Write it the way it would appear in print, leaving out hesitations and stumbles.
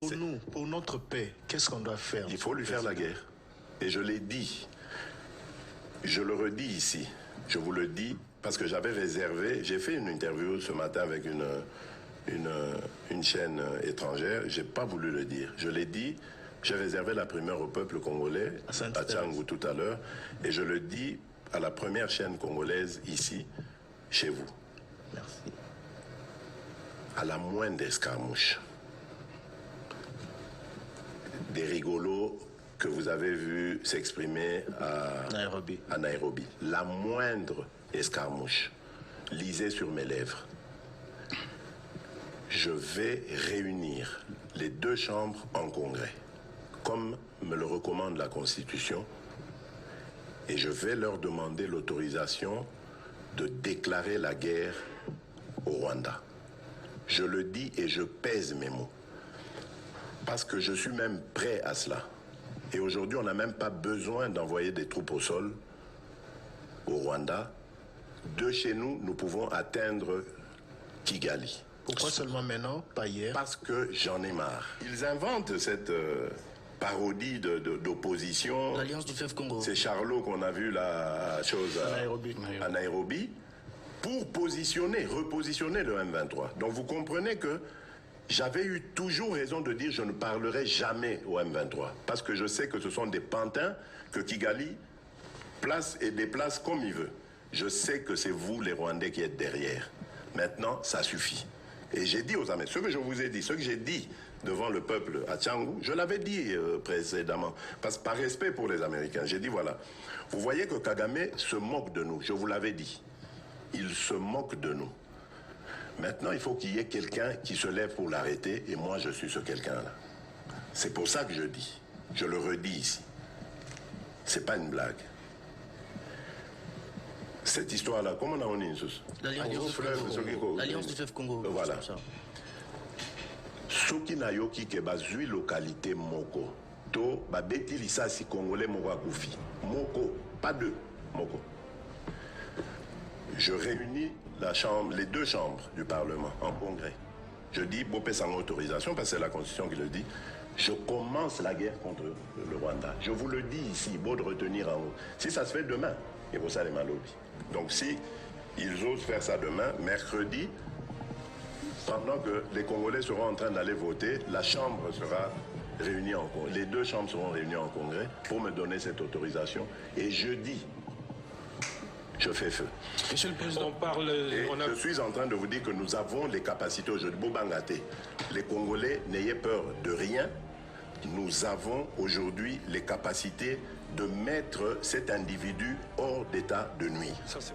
Pour nous, pour notre paix, qu'est-ce qu'on doit faire? Il faut lui faire la guerre. Et je l'ai dit. Je le redis ici. Je vous le dis parce que j'avais réservé. J'ai fait une interview ce matin avec une chaîne étrangère. J'ai pas voulu le dire. Je l'ai dit. J'ai réservé la primeur au peuple congolais, à Tchangou tout à l'heure. Et je le dis à la première chaîne congolaise ici, chez vous. Merci. À la moindre escarmouche, des rigolos que vous avez vus s'exprimer à Nairobi. La moindre escarmouche, lisez sur mes lèvres. Je vais réunir les deux chambres en congrès, comme me le recommande la Constitution, et je vais leur demander l'autorisation de déclarer la guerre au Rwanda. Je le dis et je pèse mes mots. Parce que je suis même prêt à cela. Et aujourd'hui, on n'a même pas besoin d'envoyer des troupes au sol au Rwanda. De chez nous, nous pouvons atteindre Kigali. Pourquoi seulement maintenant, pas hier? Parce que j'en ai marre. Ils inventent cette parodie d'opposition. L'Alliance du fleuve Congo. C'est Charlot qu'on a vu la chose à Nairobi pour repositionner le M23. Donc vous comprenez que j'avais eu toujours raison de dire je ne parlerai jamais au M23. Parce que je sais que ce sont des pantins que Kigali place et déplace comme il veut. Je sais que c'est vous, les Rwandais, qui êtes derrière. Maintenant, ça suffit. Et j'ai dit aux Américains, ce que je vous ai dit, ce que j'ai dit devant le peuple à Tchangou, je l'avais dit précédemment, parce que par respect pour les Américains, j'ai dit voilà, vous voyez que Kagame se moque de nous, je vous l'avais dit. Il se moque de nous. Maintenant, il faut qu'il y ait quelqu'un qui se lève pour l'arrêter, et moi, je suis ce quelqu'un-là. C'est pour ça que je dis. Je le redis ici. C'est pas une blague. Cette histoire-là, comment on a dit L'Alliance du fleuve Congo. Voilà. Soki na yoki ke bazui localité moko. To babeti lisasi congolais moko akufi. Moko, pas deux. Moko. Je réunis les deux chambres du Parlement en congrès. Je dis, Bopé sans autorisation, parce que c'est la Constitution qui le dit, je commence la guerre contre le Rwanda. Je vous le dis ici, beau de retenir en haut. Si ça se fait demain, et vous savez, Malobi. Donc si ils osent faire ça demain, mercredi, pendant que les Congolais seront en train d'aller voter, la Chambre sera réunie en congrès. Les deux chambres seront réunies en congrès pour me donner cette autorisation. Et jeudi, je fais feu. Monsieur le Président, je suis en train de vous dire que nous avons les capacités aujourd'hui. Bobangate, les Congolais, n'ayez peur de rien. Nous avons aujourd'hui les capacités de mettre cet individu hors d'état de nuire. Ça, c'est...